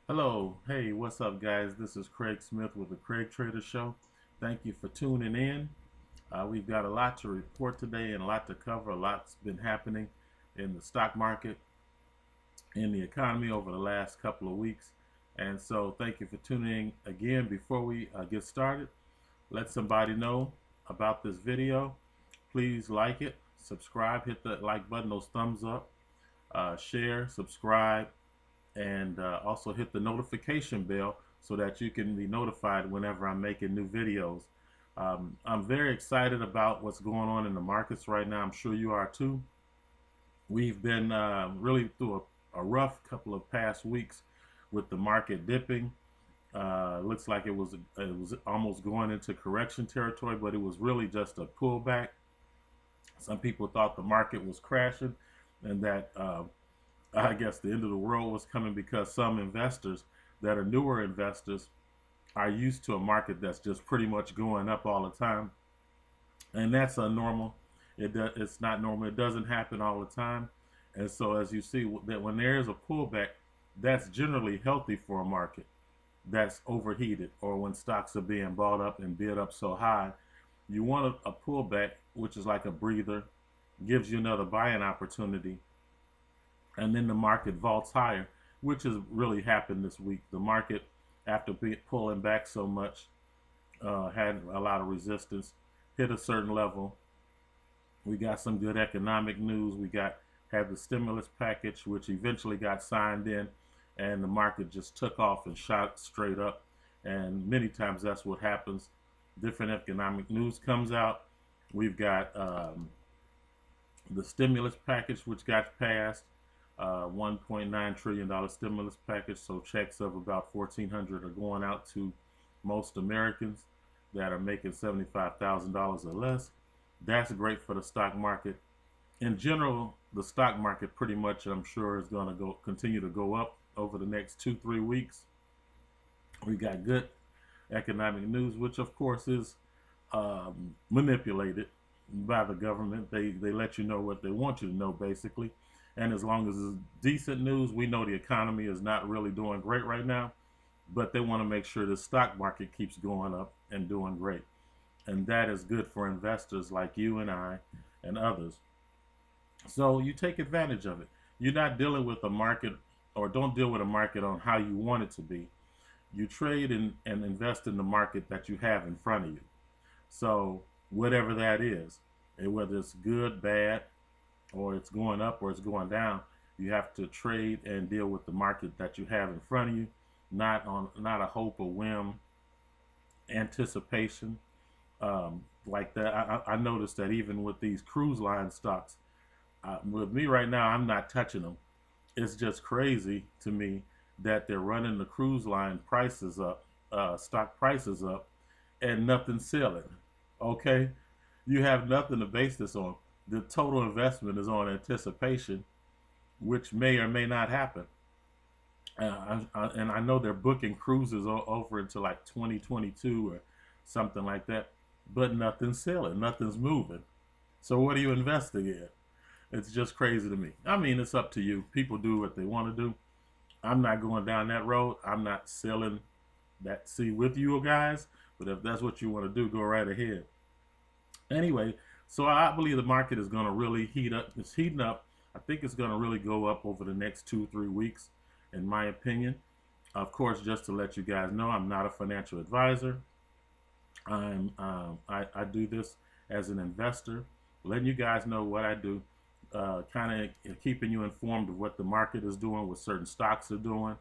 Hello, hey, what's up, guys? This is Craig Smith with the Craigtrader Show. Thank you for tuning in. We've got a lot to report today and a lot to cover. A lot's been happening in the stock market, in the economy over the last couple of weeks. And so, thank you for tuning in again. Before we get started, let somebody know about this video. Please like it, subscribe, hit the like button, those thumbs up, share, subscribe, and also hit the notification bell so that you can be notified whenever I'm making new videos. I'm very excited about what's going on in the markets right now. I'm sure you are too. We've been really through a rough couple of past weeks with the market dipping. Looks like it was almost going into correction territory, but it was really just a pullback. Some people thought the market was crashing and that I guess the end of the world was coming because some investors that are newer investors are used to a market that's just pretty much going up all the time, and that's unnormal. It's not normal. It doesn't happen all the time, and so as you see that when there is a pullback, that's generally healthy for a market that's overheated, or when stocks are being bought up and bid up so high. You want a pullback, which is like a breather, gives you another buying opportunity, and then the market vaults higher, which has really happened this week. The market, after pulling back so much, had a lot of resistance, hit a certain level. We got some good economic news. Had the stimulus package, which eventually got signed in, and the market just took off and shot straight up. And many times that's what happens. Different economic news comes out. We've got the stimulus package, which got passed. $1.9 trillion stimulus package. So checks of about 1,400 are going out to most Americans that are making $75,000 or less. That's great for the stock market. In general, the stock market pretty much, I'm sure, is going to continue to go up over the next 2-3 weeks. We got good economic news, which of course is manipulated by the government. They let you know what they want you to know, basically. And as long as it's decent news, we know the economy is not really doing great right now, but they want to make sure the stock market keeps going up and doing great. And that is good for investors like you and I and others. So you take advantage of it. You're not dealing with a market, or don't deal with a market on how you want it to be. You trade and invest in the market that you have in front of you. So whatever that is, and whether it's good, bad, or it's going up or it's going down, you have to trade and deal with the market that you have in front of you, not a hope or whim, anticipation, like that. I noticed that even with these cruise line stocks, with me right now, I'm not touching them. It's just crazy to me that they're running the cruise line prices up, stock prices up, and nothing's selling. Okay, you have nothing to base this on. The total investment is on anticipation, which may or may not happen. And I know they're booking cruises over into like 2022 or something like that, but nothing's selling, nothing's moving. So what are you investing in? It's just crazy to me. I mean, it's up to you. People do what they want to do. I'm not going down that road. I'm not selling that sea with you guys. But if that's what you want to do, go right ahead. Anyway, so I believe the market is going to really heat up. It's heating up. I think it's going to really go up over the next 2-3 weeks, in my opinion. Of course, just to let you guys know, I'm not a financial advisor. I do this as an investor, letting you guys know what I do, kind of keeping you informed of what the market is doing, what certain stocks are doing,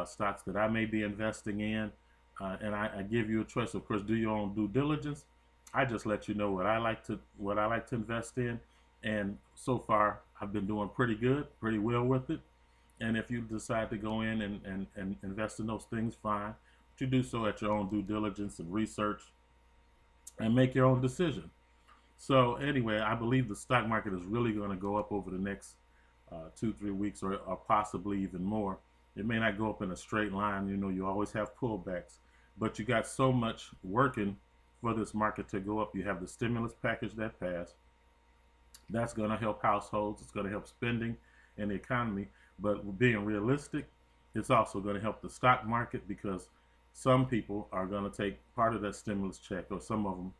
stocks that I may be investing in, and I give you a choice. Of course, do your own due diligence. I just let you know what I like to invest in, and so far I've been doing pretty good, pretty well with it. And if you decide to go in and invest in those things, fine. But you do so at your own due diligence and research, and make your own decision. So anyway, I believe the stock market is really going to go up over the next 2-3 weeks, or possibly even more. It may not go up in a straight line. You know, you always have pullbacks, but you got so much working for this market to go up. You have the stimulus package that passed. That's going to help households. It's going to help spending and the economy. But being realistic, it's also going to help the stock market because some people are going to take part of that stimulus check, or some of them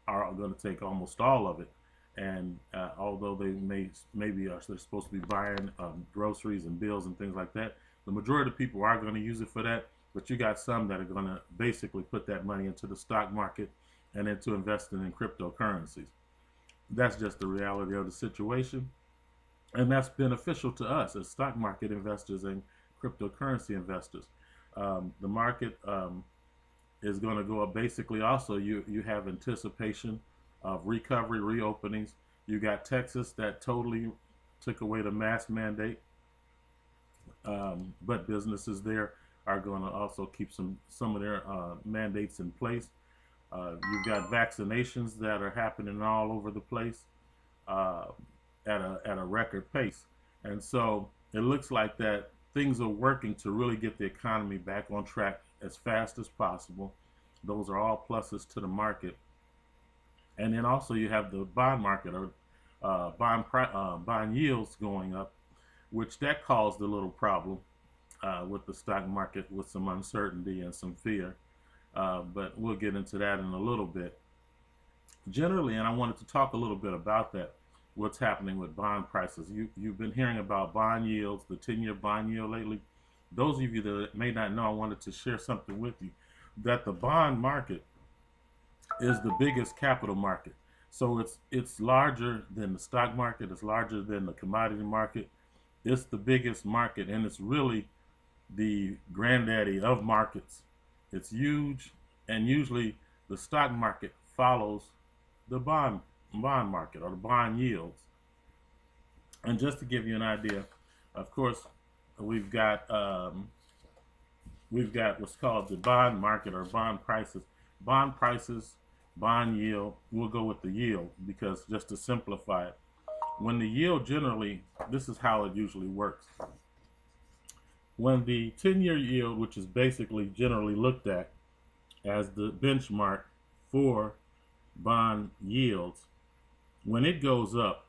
are going to take almost all of it. And although they maybe are they're supposed to be buying groceries and bills and things like that, the majority of people are going to use it for that. But you got some that are going to basically put that money into the stock market and into investing in cryptocurrencies. That's just the reality of the situation, and that's beneficial to us as stock market investors and cryptocurrency investors. The market is going to go up. Basically, also you have anticipation of recovery, reopenings. You got Texas that totally took away the mask mandate, but businesses there are going to also keep some of their mandates in place. You've got vaccinations that are happening all over the place at a record pace, and so it looks like that things are working to really get the economy back on track as fast as possible. Those are all pluses to the market. And then also you have the bond market, or bond yields going up, which that caused a little problem with the stock market, with some uncertainty and some fear. But we'll get into that in a little bit. Generally, and I wanted to talk a little bit about that, what's happening with bond prices. You've been hearing about bond yields, the 10-year bond yield lately. Those of you that may not know, I wanted to share something with you, that the bond market is the biggest capital market. So it's larger than the stock market, it's larger than the commodity market. It's the biggest market, and it's really the granddaddy of markets. It's huge, and usually the stock market follows the bond market, or the bond yields. And just to give you an idea, of course, we've got what's called the bond market, or bond prices. Bond prices, bond yield. We'll go with the yield because just to simplify it, when the yield generally, this is how it usually works. When the 10-year yield, which is basically generally looked at as the benchmark for bond yields, when it goes up,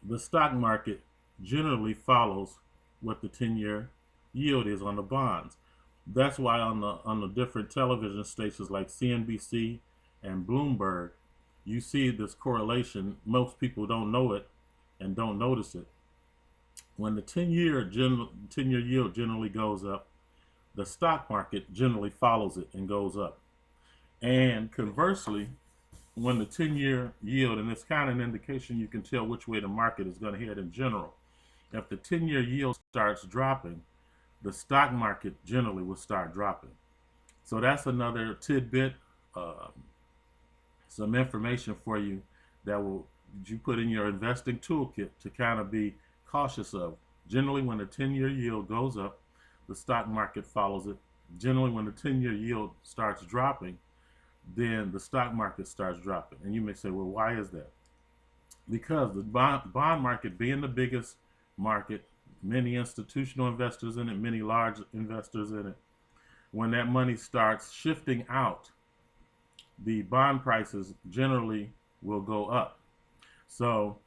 the stock market generally follows what the 10-year yield is on the bonds. That's why on the different television stations like CNBC and Bloomberg, you see this correlation. Most people don't know it and don't notice it. When the 10-year yield generally goes up, the stock market generally follows it and goes up. And conversely, when the 10-year yield, and it's kind of an indication, you can tell which way the market is going to head in general. If the 10-year yield starts dropping, the stock market generally will start dropping. So that's another tidbit, some information for you that you put in your investing toolkit to kind of be cautious of. Generally, when the 10-year yield goes up, the stock market follows it. Generally, when the 10-year yield starts dropping, then the stock market starts dropping. And you may say, well, why is that? Because the bond market being the biggest market, many institutional investors in it, many large investors in it, when that money starts shifting out, the bond prices generally will go up. So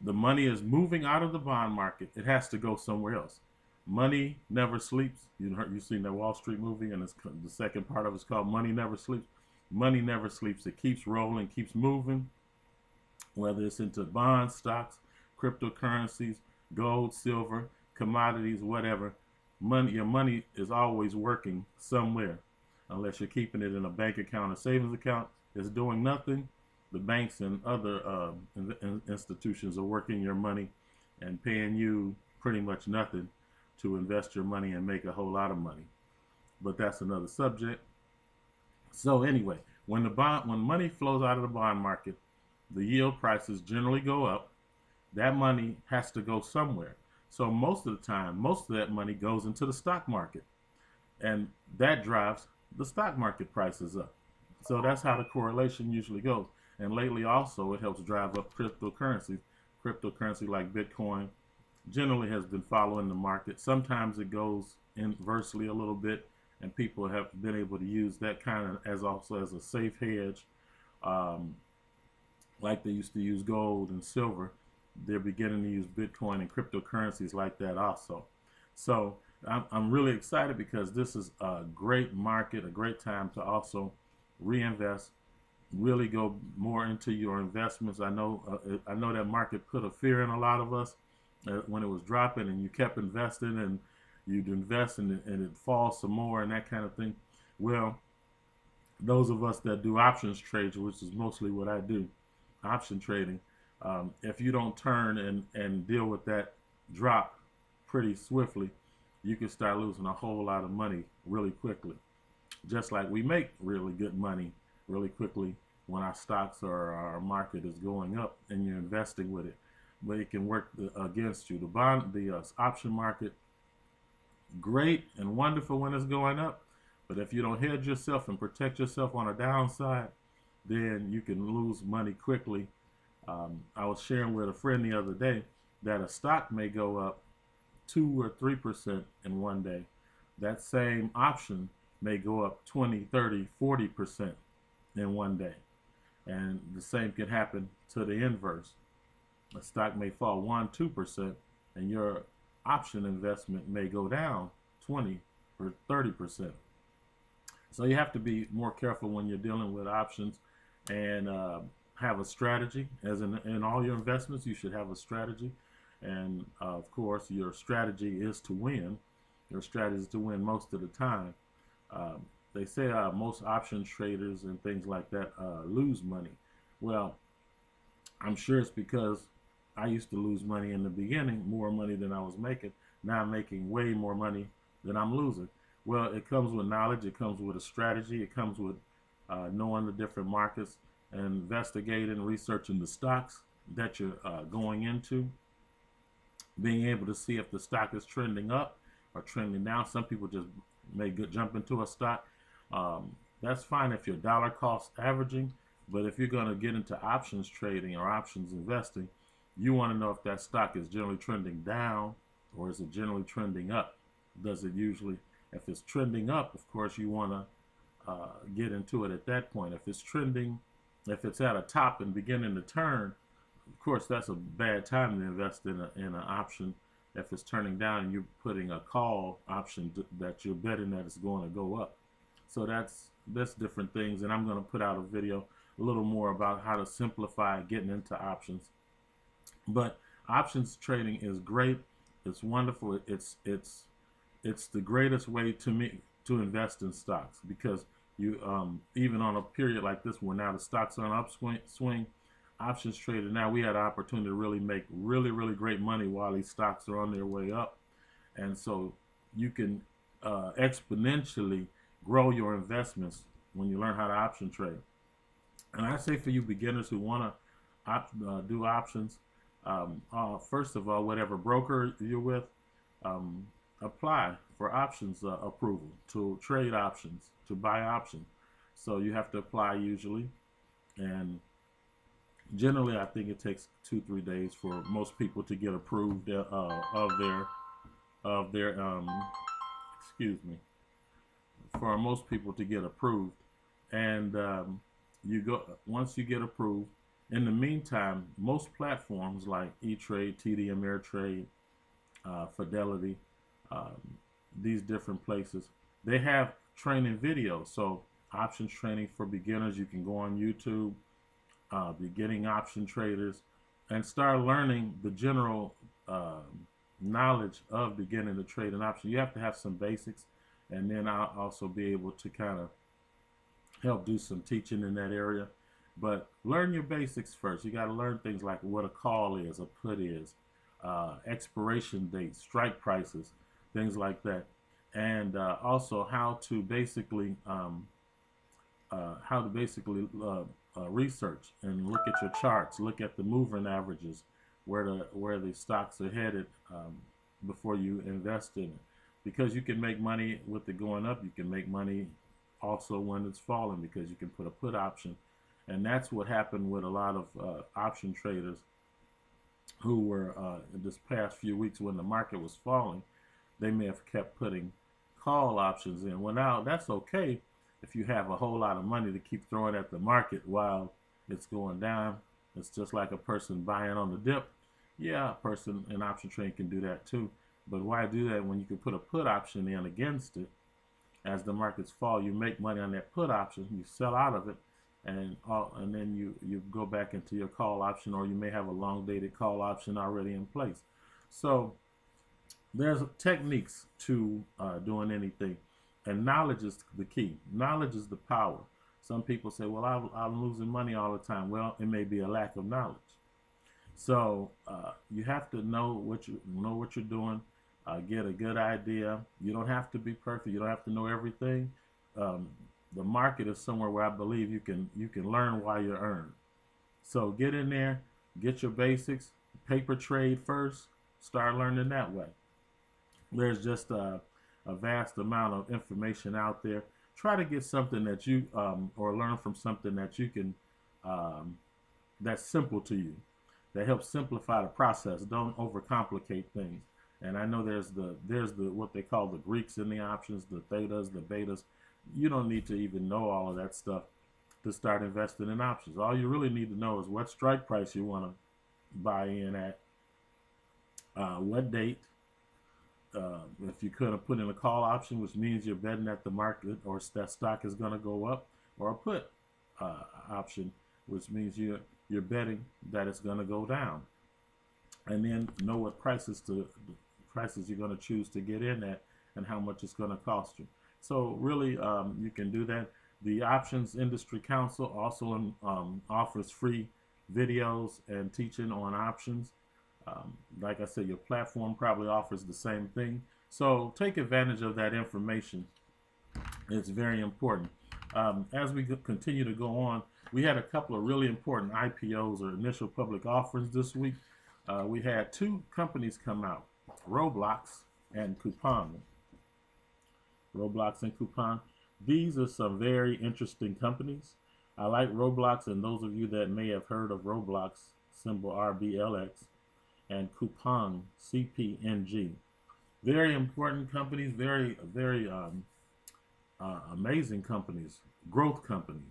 the money is moving out of the bond market. It has to go somewhere else. Money never sleeps. You've seen that Wall Street movie, and the second part of it's called Money Never Sleeps. Money never sleeps. It keeps rolling, keeps moving, whether it's into bonds, stocks, cryptocurrencies, gold, silver, commodities, whatever. Your money is always working somewhere, unless you're keeping it in a bank account or savings account. It's doing nothing. The banks and other institutions are working your money and paying you pretty much nothing to invest your money and make a whole lot of money. But that's another subject. So anyway, when money flows out of the bond market, the yield prices generally go up. That money has to go somewhere. So most of the time, most of that money goes into the stock market, and that drives the stock market prices up. So that's how the correlation usually goes. And lately also, it helps drive up cryptocurrencies. Cryptocurrency like Bitcoin generally has been following the market. Sometimes it goes inversely a little bit, and people have been able to use that kind of as a safe hedge, like they used to use gold and silver. They're beginning to use Bitcoin and cryptocurrencies like that also. So I'm really excited because this is a great market, a great time to also reinvest, really go more into your investments. I know that market put a fear in a lot of us when it was dropping, and you kept investing, and you'd invest and it falls some more and that kind of thing. Well, those of us that do options trades, which is mostly what I do, option trading, if you don't turn and deal with that drop pretty swiftly, you can start losing a whole lot of money really quickly. Just like we make really good money really quickly when our stocks or our market is going up and you're investing with it, but it can work against you. The option market, great and wonderful when it's going up, but if you don't hedge yourself and protect yourself on a downside, then you can lose money quickly. I was sharing with a friend the other day that a stock may go up 2 or 3% in one day. That same option may go up 20, 30, 40% in one day. And the same can happen to the inverse. A stock may fall 1, 2%, and your option investment may go down 20 or 30%. So you have to be more careful when you're dealing with options and have a strategy. As in all your investments, you should have a strategy. And of course, your strategy is to win. Your strategy is to win most of the time. They say most option traders and things like that lose money. Well, I'm sure it's because I used to lose money in the beginning, more money than I was making. Now I'm making way more money than I'm losing. Well, it comes with knowledge. It comes with a strategy. It comes with knowing the different markets, and investigating, researching the stocks that you're going into, being able to see if the stock is trending up or trending down. Some people just may jump into a stock. That's fine if you're dollar cost averaging, but if you're going to get into options trading or options investing, you want to know if that stock is generally trending down or is it generally trending up. Does it usually, if it's trending up, of course you want to get into it at that point. If it's trending, if it's at a top and beginning to turn, of course that's a bad time to invest in an option. If it's turning down and you're putting a call option that you're betting that it's going to go up. So that's different things, and I'm going to put out a video a little more about how to simplify getting into options. But options trading is great. It's wonderful. It's the greatest way to me to invest in stocks, because you even on a period like this where now the stocks are on upswing, options trader, now we had an opportunity to really make really great money while these stocks are on their way up. And so you can exponentially grow your investments when you learn how to option trade. And I say for you beginners who want to do options, first of all, whatever broker you're with, apply for options approval to trade options, to buy options. So you have to apply usually, and generally I think it takes 2-3 days for most people to get approved of their excuse me, for most people to get approved. And you go, once you get approved, in the meantime, most platforms like E-Trade, TD Ameritrade, Fidelity, these different places, they have training videos. So options training for beginners, you can go on YouTube, beginning option traders, and start learning the general knowledge of beginning to trade an option. You have to have some basics, and then I'll also be able to kind of help do some teaching in that area. But learn your basics first. You got to learn things like what a call is, a put is, expiration dates, strike prices, things like that, and also how to basically research and look at your charts, look at the moving averages, where the stocks are headed before you invest in it, because you can make money with it going up. You can make money also when it's falling, because you can put a put option. And that's what happened with a lot of option traders who were this past few weeks when the market was falling. They may have kept putting call options in. Well, now that's okay if you have a whole lot of money to keep throwing at the market while it's going down. It's just like a person buying on the dip. Yeah, a person in option trading can do that too. But why do that when you can put a put option in against it? As the markets fall, you make money on that put option. You sell out of it, and then you go back into your call option, or you may have a long dated call option already in place. So there's techniques to doing anything, and knowledge is the key. Knowledge is the power. Some people say, well, I'm losing money all the time. Well, it may be a lack of knowledge. So you have to know what you're doing. Get a good idea. You don't have to be perfect. You don't have to know everything. Um, the market is somewhere where I believe you can learn while you earn. So get in there, get your basics, paper trade first, start learning that way. There's just a vast amount of information out there. Try to get something that you or learn from something that you can that's simple to you, that helps simplify the process. Don't overcomplicate things. And I know there's the what they call the Greeks in the options, the thetas, the betas. You don't need to even know all of that stuff to start investing in options. All you really need to know is what strike price you want to buy in at, what date. If you could have put in a call option, which means you're betting that the market or that stock is going to go up, or a put option, which means you're betting that it's going to go down. And then know what prices you're going to choose to get in at, and how much it's going to cost you. So really, you can do that. The Options Industry Council also offers free videos and teaching on options. Like I said, your platform probably offers the same thing. So take advantage of that information. It's very important. As we continue to go on, we had a couple of really important IPOs, or initial public offerings, this week. We had two companies come out, Roblox and Coupon. Roblox and Coupon. These are some very interesting companies. I like Roblox, and those of you that may have heard of Roblox, symbol RBLX, and Coupon, CPNG. Very important companies, very amazing companies, growth companies.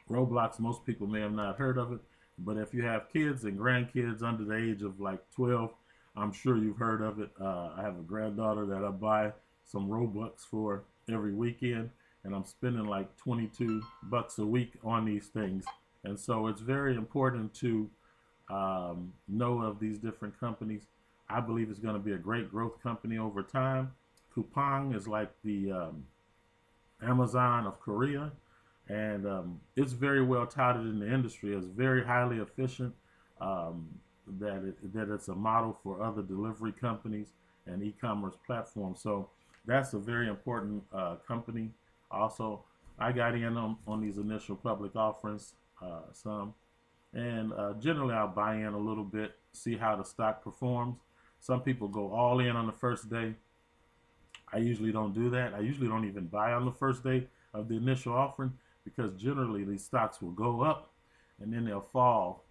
Roblox, most people may have not heard of it, but if you have kids and grandkids under the age of like 12, I'm sure you've heard of it. I have a granddaughter that I buy some Robux for every weekend, and I'm spending like 22 bucks a week on these things. And so it's very important to know of these different companies. I believe it's going to be a great growth company over time. Coupang is like the Amazon of Korea, and it's very well touted in the industry as very highly efficient. That it's a model for other delivery companies and e-commerce platforms. So that's a very important company. Also, I got in on these initial public offerings, some, and generally I'll buy in a little bit, see how the stock performs. Some people go all in on the first day. I usually don't do that. I usually don't even buy on the first day of the initial offering, because generally these stocks will go up and then they'll fall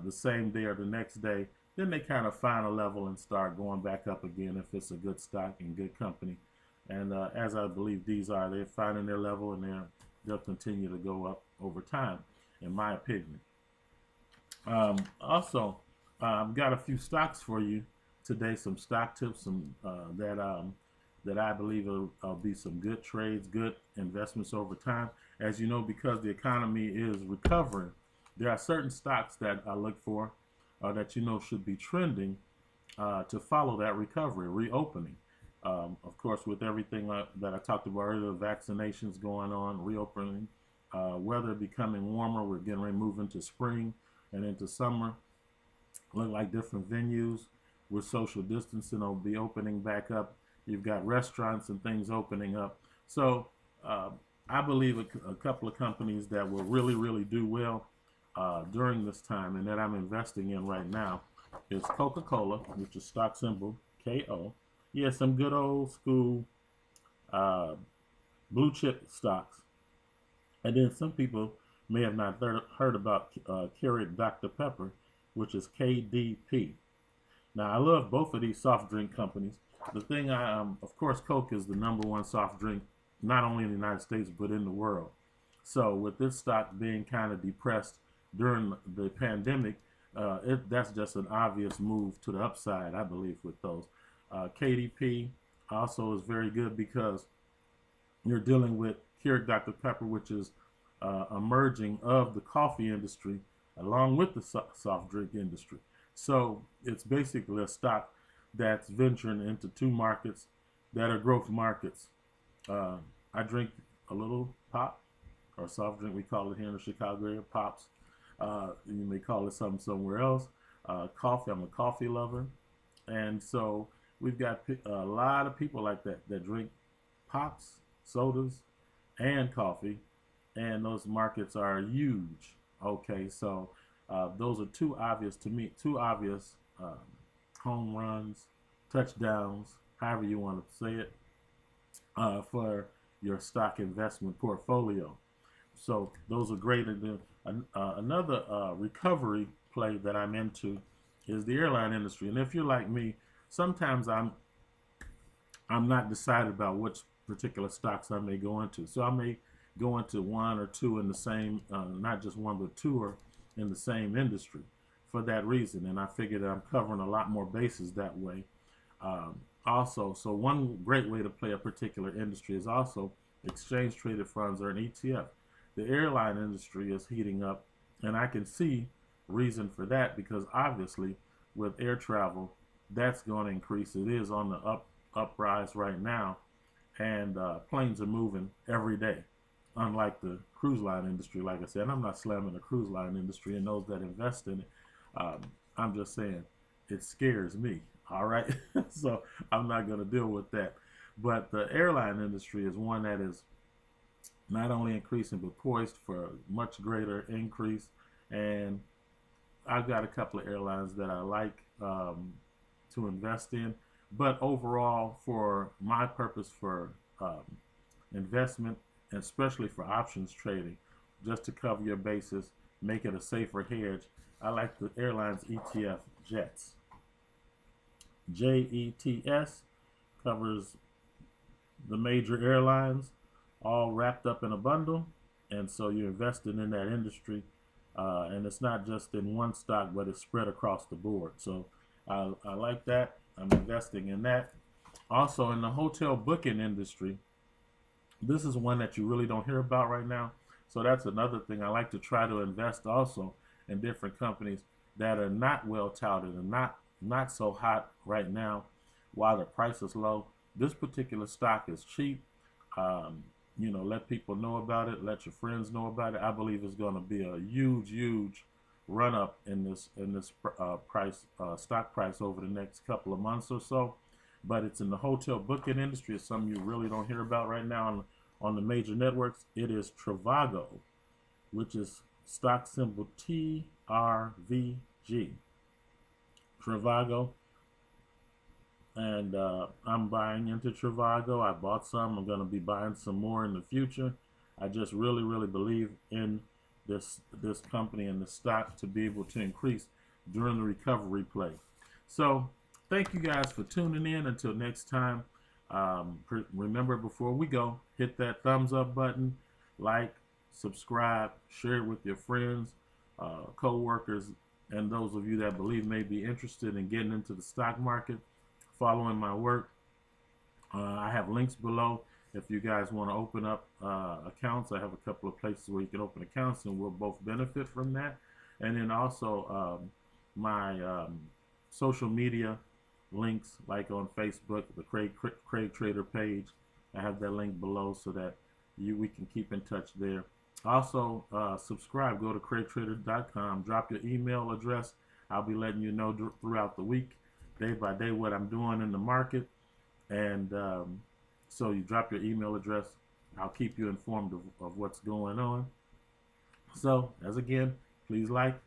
the same day or the next day. Then they kind of find a level and start going back up again if it's a good stock and good company. And as I believe these are, they're finding their level, and they'll continue to go up over time, in my opinion. Also, I've got a few stocks for you today, some stock tips, some that I believe will be some good trades, good investments over time. As you know, because the economy is recovering, there are certain stocks that I look for that you know should be trending to follow that recovery, reopening. Of course, with everything that I talked about earlier, vaccinations going on, reopening, weather becoming warmer, we're getting ready to move into spring and into summer. Look like different venues with social distancing will be opening back up. You've got restaurants and things opening up. So I believe a couple of companies that will really do well during this time, and that I'm investing in right now, is Coca-Cola, which is stock symbol KO. Yeah, some good old school blue chip stocks. And then some people may have not heard about Keurig Dr. Pepper, which is KDP. Now, I love both of these soft drink companies. The thing of course, Coke is the #1 soft drink, not only in the United States, but in the world. So with this stock being kind of depressed during the pandemic, that's just an obvious move to the upside, I believe, with those. KDP also is very good because you're dealing with Keurig Dr. Pepper, which is emerging of the coffee industry along with the soft drink industry. So it's basically a stock that's venturing into two markets that are growth markets. I drink a little pop or soft drink. We call it here in the Chicago area pops. You may call it something somewhere else. Coffee. I'm a coffee lover, and so we've got a lot of people like that drink pops, sodas, and coffee, and those markets are huge. Okay, so those are two obvious to me, two obvious home runs, touchdowns, however you want to say it, for your stock investment portfolio. So those are great. Another recovery play that I'm into is the airline industry. And if you're like me, sometimes I'm not decided about which particular stocks I may go into. So I may go into one or two in the same, not just one but two are in the same industry for that reason. And I figure that I'm covering a lot more bases that way. Also, so one great way to play a particular industry is also exchange traded funds or an ETF. The airline industry is heating up, and I can see reason for that because obviously with air travel, that's going to increase. It is on the uprise right now, and planes are moving every day. Unlike the cruise line industry, like I said, I'm not slamming the cruise line industry and those that invest in it. I'm just saying it scares me. All right, so I'm not going to deal with that. But the airline industry is one that is not only increasing but poised for a much greater increase. And I've got a couple of airlines that I like to invest in. But overall, for my purpose for investment, and especially for options trading, just to cover your bases, make it a safer hedge, I like the airlines ETF JETS. JETS covers the major airlines all wrapped up in a bundle, and so you're invested in that industry, and it's not just in one stock but it's spread across the board. So I like that. I'm investing in that. Also in the hotel booking industry, this is one that you really don't hear about right now, so that's another thing. I like to try to invest also in different companies that are not well touted and not so hot right now while the price is low. This particular stock is cheap. Let people know about it, let your friends know about it. I believe it's going to be a huge run up in this stock price over the next couple of months or so. But it's in the hotel booking industry. It's something you really don't hear about right now on the major networks. It is Trivago, which is stock symbol TRVG. Trivago, and I'm buying into Trivago. I bought some. I'm going to be buying some more in the future. I just really believe in this company and the stock to be able to increase during the recovery play. So thank you guys for tuning in. Until next time, remember, before we go, hit that thumbs up button, like, subscribe, share it with your friends, co-workers, and those of you that believe may be interested in getting into the stock market, following my work. I have links below if you guys want to open up accounts. I have a couple of places where you can open accounts, and we'll both benefit from that. And then also my social media links, like on Facebook, the Craigtrader page. I have that link below so that we can keep in touch there. Also, subscribe. Go to Craigtrader.com. Drop your email address. I'll be letting you know throughout the week, day by day, what I'm doing in the market. And so you drop your email address. I'll keep you informed of what's going on. So, as again, please like,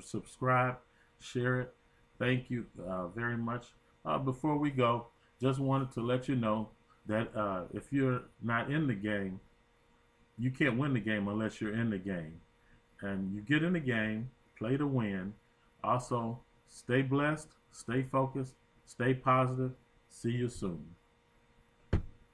subscribe, share it. Thank you very much. Before we go, just wanted to let you know that if you're not in the game, you can't win the game unless you're in the game. And you get in the game, play to win. Also, stay blessed, stay focused, stay positive. See you soon.